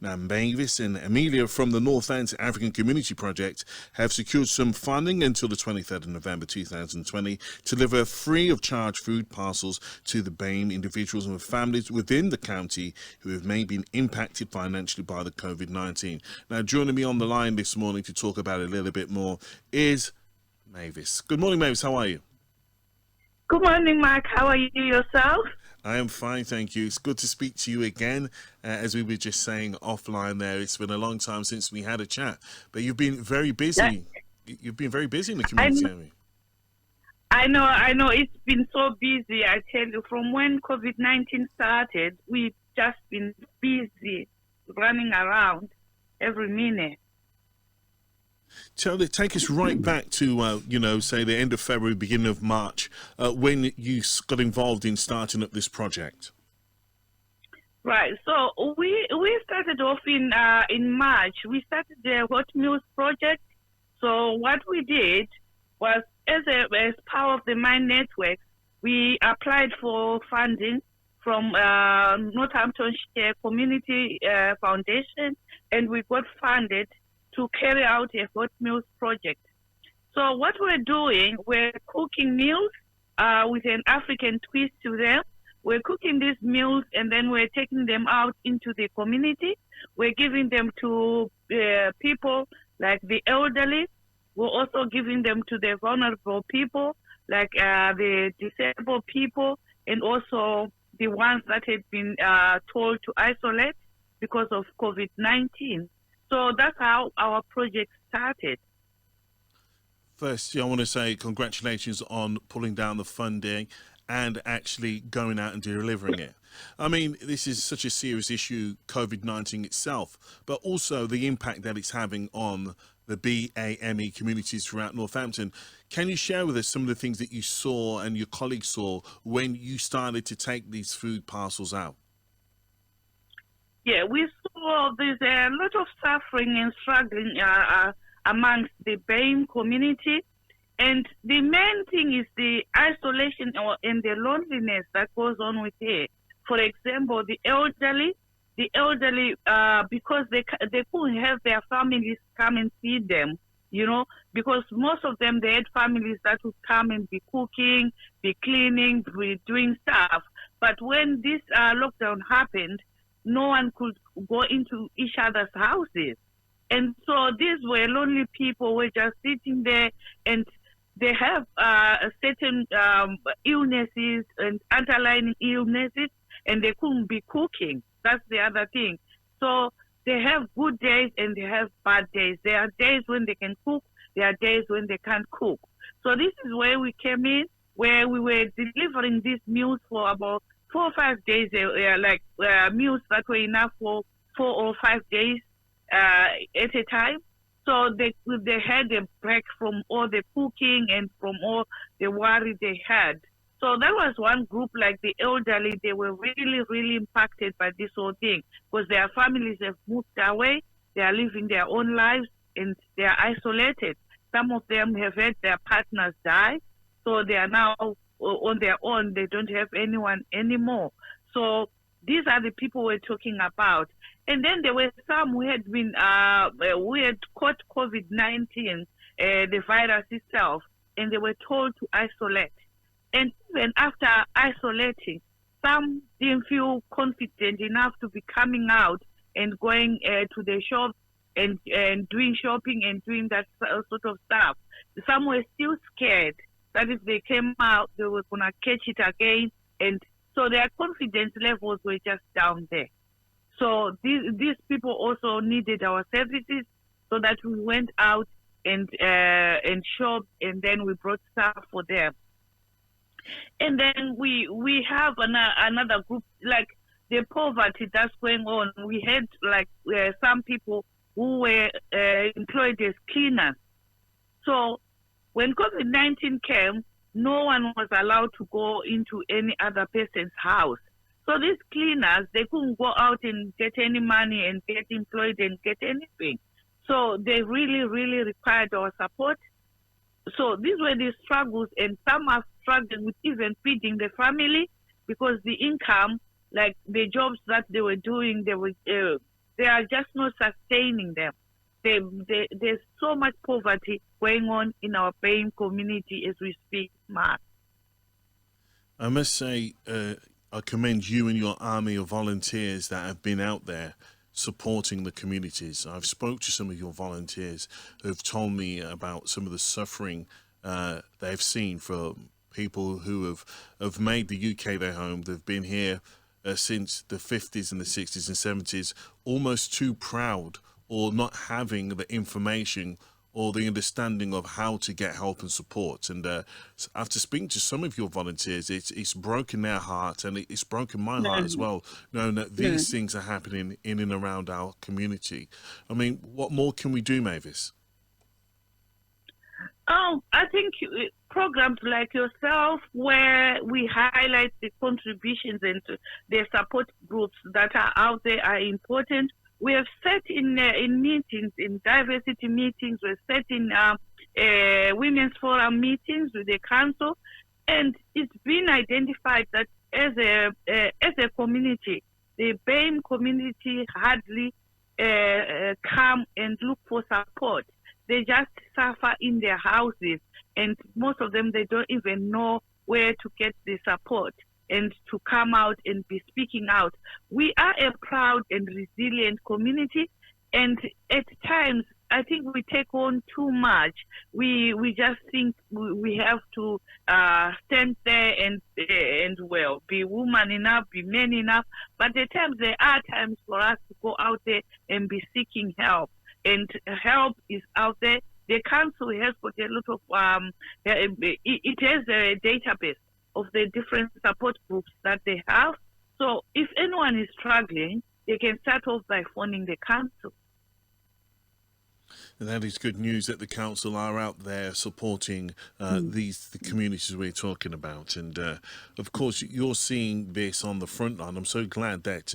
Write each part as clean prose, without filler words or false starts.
Now, Mavis and Emilia from the Northants African Community Project have secured some funding until the 23rd of November 2020 to deliver free of charge food parcels to the BAME individuals and families within the county who have maybe been impacted financially by the COVID-19. Now, joining me on the line this morning to talk about it a little bit more is Mavis. Good morning, Mavis. How are you? Good morning, Mark. How are you yourself? I am fine, thank you. It's good to speak to you again. As we were just saying offline there, it's been a long time since we had a chat. But you've been very busy. You've been very busy in the community, haven't you? I know. It's been so busy. I tell you, from when COVID-19 started, we've just been busy, running around every minute. Take us right back to, say the end of February, beginning of March, when you got involved in starting up this project. Right. So we started off in March. We started the Hot Meals project. So what we did was, as part of the Mind Network, we applied for funding from Northants African Community Foundation, and we got funded to carry out a hot meals project. So what we're doing, we're cooking meals with an African twist to them. We're cooking these meals and then we're taking them out into the community. We're giving them to people like the elderly. We're also giving them to the vulnerable people like the disabled people, and also the ones that had been told to isolate because of COVID-19. So that's how our project started. First, I want to say congratulations on pulling down the funding and actually going out and delivering it. I mean, this is such a serious issue, COVID-19 itself, but also the impact that it's having on the BAME communities throughout Northampton. Can you share with us some of the things that you saw and your colleagues saw when you started to take these food parcels out? Yeah, we saw there's a lot of suffering and struggling amongst the BAME community. And the main thing is the isolation and the loneliness that goes on with it. For example, the elderly, because they couldn't have their families come and feed them, because most of them, they had families that would come and be cooking, be cleaning, be doing stuff. But when this lockdown happened, no one could go into each other's houses. And so these were lonely people who were just sitting there, and they have certain illnesses and underlying illnesses, and they couldn't be cooking. That's the other thing. So they have good days and they have bad days. There are days when they can cook. There are days when they can't cook. So this is where we came in, where we were delivering these meals for about 4 or 5 days, meals that were enough for 4 or 5 days at a time. So they had a break from all the cooking and from all the worry they had. So that was one group, like the elderly. They were really, really impacted by this whole thing because their families have moved away. They are living their own lives and they are isolated. Some of them have had their partners die. So they are now on their own. They don't have anyone anymore. So these are the people we're talking about. And then there were some who had been, we had caught COVID-19, the virus itself, and they were told to isolate. And even after isolating, some didn't feel confident enough to be coming out and going to the shop and doing shopping and doing that sort of stuff. Some were still scared that if they came out, they were going to catch it again. And so their confidence levels were just down there. So these people also needed our services, so that we went out and shopped, and then we brought stuff for them. And then we have another group, like the poverty that's going on. We had some people who were employed as cleaners. So when COVID-19 came, no one was allowed to go into any other person's house. So these cleaners, they couldn't go out and get any money and get employed and get anything. So they really, really required our support. So these were the struggles, and some are struggling with even feeding the family because the income, like the jobs that they were doing, they they are just not sustaining them. There's so much poverty going on in our BAME community as we speak, Mark. I must say, I commend you and your army of volunteers that have been out there supporting the communities. I've spoke to some of your volunteers who have told me about some of the suffering they've seen for people who have made the UK their home. They've been here since the 50s and the 60s and 70s, almost too proud or not having the information or the understanding of how to get help and support. And after speaking to some of your volunteers, it's broken their heart, and it's broken my heart as well, knowing that these things are happening in and around our community. I mean, what more can we do, Mavis? I think programs like yourself, where we highlight the contributions and the support groups that are out there, are important. We have sat in meetings, in diversity meetings. We've sat in women's forum meetings with the council, and it's been identified that as a community, the BAME community hardly come and look for support. They just suffer in their houses, and most of them, they don't even know where to get the support and to come out and be speaking out. We are a proud and resilient community, and at times I think we take on too much. We just think we have to stand there and well, be woman enough, be men enough. But at times there are times for us to go out there and be seeking help, and help is out there. The council has got a lot of it has a database of the different support groups that they have. So if anyone is struggling, they can start off by phoning the council. And that is good news that the council are out there supporting the communities we're talking about. And of course, you're seeing this on the front line. I'm so glad that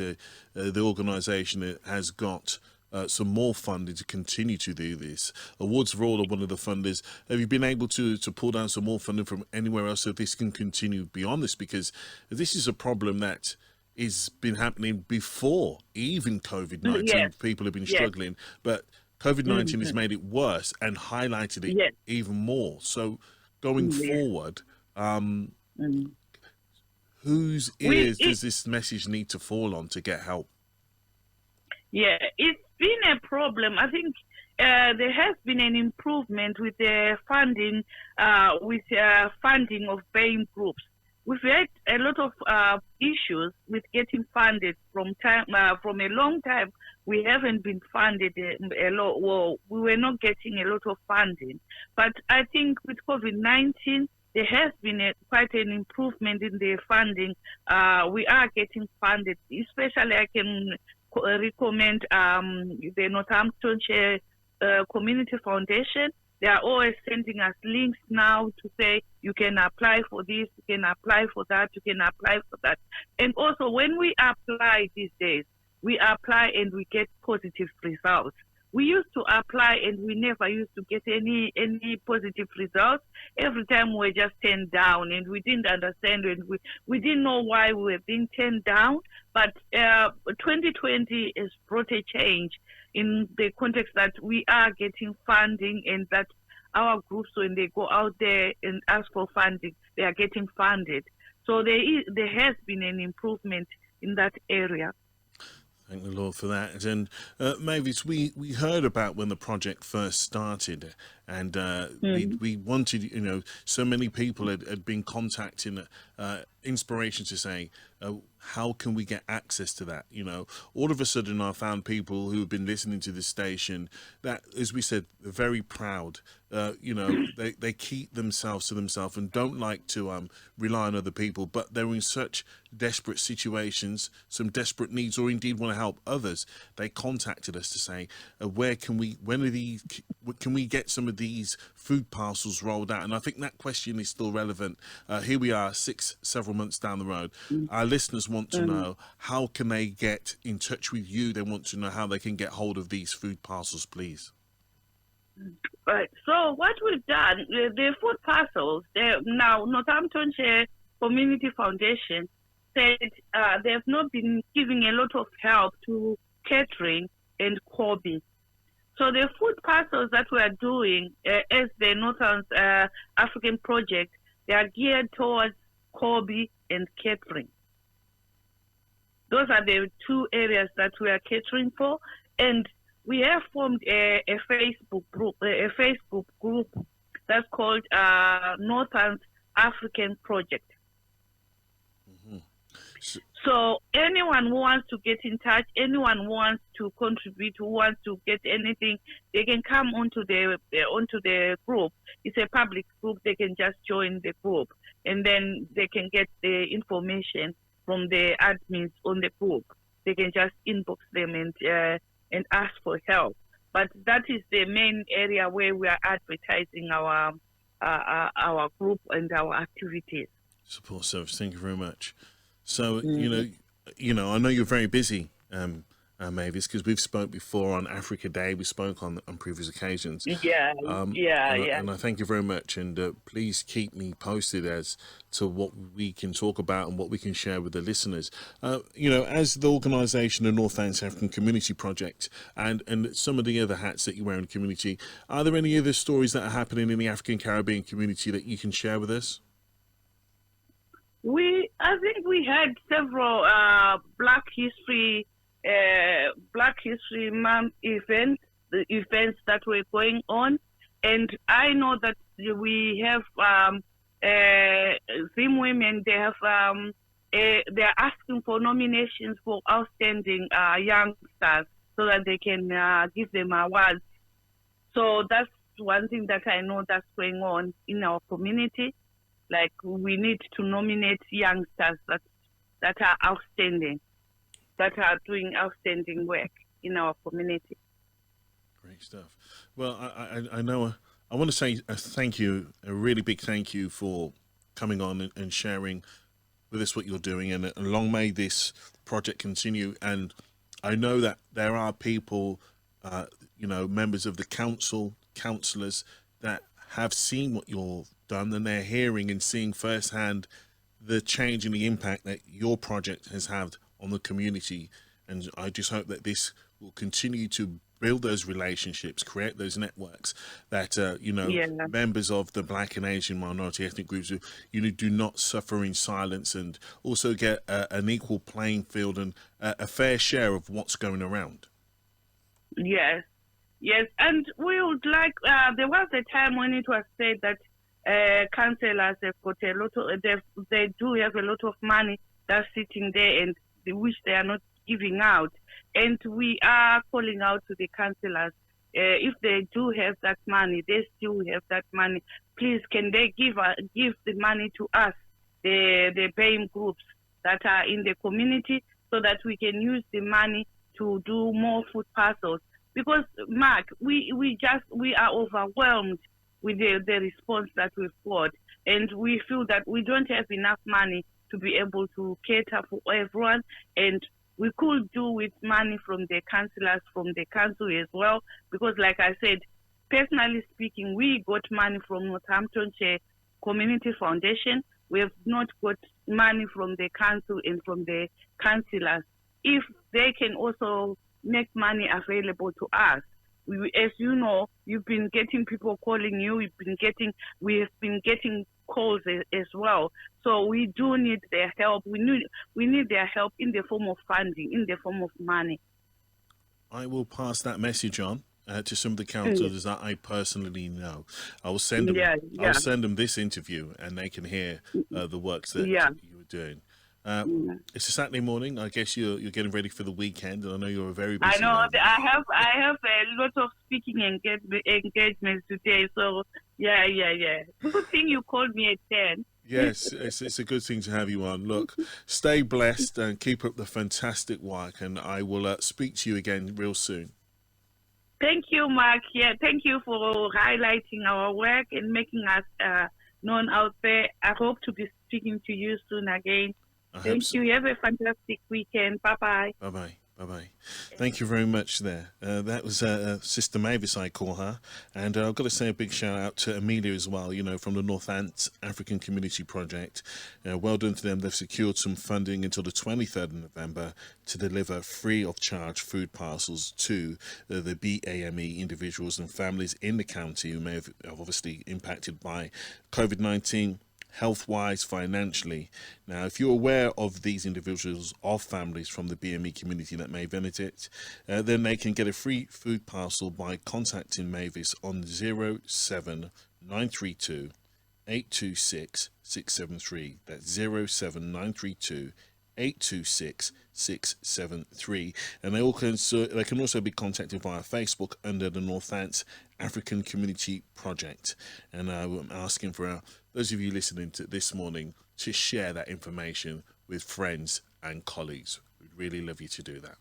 the organisation has got some more funding to continue to do this. Awards for All are one of the funders. Have you been able to pull down some more funding from anywhere else so this can continue beyond this? Because this is a problem that has been happening before even COVID-19. Yes. People have been struggling, but COVID-19 has made it worse and highlighted it even more. So going forward, whose ears does this message need to fall on to get help? Yeah, it's been a problem. I think there has been an improvement with the funding, funding of BAME groups. We've had a lot of issues with getting funded from a long time. We haven't been funded a lot. Well, we were not getting a lot of funding. But I think with COVID-19, there has been quite an improvement in the funding. We are getting funded, especially I can recommend the Northamptonshire Community Foundation. They are always sending us links now to say you can apply for this, you can apply for that, you can apply for that. And also when we apply these days, we apply and we get positive results. We used to apply and we never used to get any positive results. Every time we were just turned down, and we didn't understand, and we didn't know why we were being turned down. But 2020 has brought a change in the context that we are getting funding, and that our groups, when they go out there and ask for funding, they are getting funded. So there has been an improvement in that area. Thank the Lord for that. And Mavis, we heard about when the project first started, and we wanted, so many people had been contacting Inspiration to say, how can we get access to that? All of a sudden I found people who have been listening to this station that, as we said, they're very proud. They keep themselves to themselves and don't like to rely on other people, but they're in such desperate situations, some desperate needs, or indeed want to help others. They contacted us to say, can we get some of these food parcels rolled out? And I think that question is still relevant. Here we are, several months down the road. Our listeners want to know, how can they get in touch with you? They want to know how they can get hold of these food parcels, please. Right. So what we've done, the food parcels, now Northamptonshire Community Foundation said they've not been giving a lot of help to catering and Kobe. So the food parcels that we are doing as the Northants African Project, they are geared towards Kobe and catering. Those are the two areas that we are catering for, and we have formed a Facebook group that's called Northants African Project. Mm-hmm. So anyone who wants to get in touch, anyone who wants to contribute, who wants to get anything, they can come onto the group. It's a public group. They can just join the group, and then they can get the information from the admins on the group. They can just inbox them and ask for help. But that is the main area where we are advertising our group and our activities. Support service. Thank you very much. So you know, I know you're very busy, Mavis, because we've spoke before on Africa Day. We spoke on previous occasions. And I thank you very much. And please keep me posted as to what we can talk about and what we can share with the listeners. You know, as the organisation of Northants African Community Project and some of the other hats that you wear in the community, are there any other stories that are happening in the African Caribbean community that you can share with us? I think we had several Black History Month events that were going on, and I know that we have Zim women. They have they're asking for nominations for outstanding youngsters so that they can give them awards. So that's one thing that I know that's going on in our community. Like, we need to nominate youngsters that are outstanding, that are doing outstanding work in our community. Great stuff. Well, I know I want to say thank you, a really big thank you for coming on and sharing with us what you're doing, and long may this project continue. And I know that there are people, you know, members of the council, councillors that have seen what you've done, and they're hearing and seeing firsthand the change and the impact that your project has had on the community. And I just hope that this will continue to build those relationships, create those networks that, you know, members of the Black and Asian minority ethnic groups, you know, do not suffer in silence, and also get an equal playing field and a fair share of what's going around. Yes, and we would like, there was a time when it was said that councillors have got a lot of, they do have a lot of money that's sitting there and which they are not giving out. And we are calling out to the councillors, if they do have that money, they still have that money, please can they give the money to us, the BAME groups that are in the community, so that we can use the money to do more food parcels. Because, Mark, we are overwhelmed with the response that we've got, and we feel that we don't have enough money to be able to cater for everyone, and we could do with money from the councillors, from the council as well, because like I said, personally speaking, we got money from Northamptonshire Community Foundation. We have not got money from the council and from the councillors. If they can also make money available to us. As you know, you've been getting people calling you, we have been getting calls as well. So we do need their help. We need their help in the form of funding, in the form of money. I will pass that message on to some of the councillors that I personally know. I will send them. I'll send them this interview, and they can hear the works that you were doing. It's a Saturday morning. I guess you're getting ready for the weekend, and I know you're a very busy man. I have a lot of speaking engagements today. So yeah. Good thing you called me at 10. Yes, it's a good thing to have you on. Look, stay blessed and keep up the fantastic work, and I will speak to you again real soon. Thank you, Mark. Yeah, thank you for highlighting our work and making us known out there. I hope to be speaking to you soon again. Thank you. You have a fantastic weekend. Bye-bye. Bye-bye. Bye-bye. Thank you very much there. That was Sister Mavis, I call her. And I've got to say a big shout out to Emilia as well, from the Northants African Community Project. Well done to them. They've secured some funding until the 23rd of November to deliver free of charge food parcels to the BAME individuals and families in the county who may have obviously impacted by COVID-19. Health-wise, financially. Now, if you're aware of these individuals or families from the BME community that may benefit, then they can get a free food parcel by contacting Mavis on 07932 826 673. That's 07932 826 673. And they can also be contacted via Facebook under the Northants African Community Project. And I'm asking for those of you listening to this morning to share that information with friends and colleagues. We'd really love you to do that.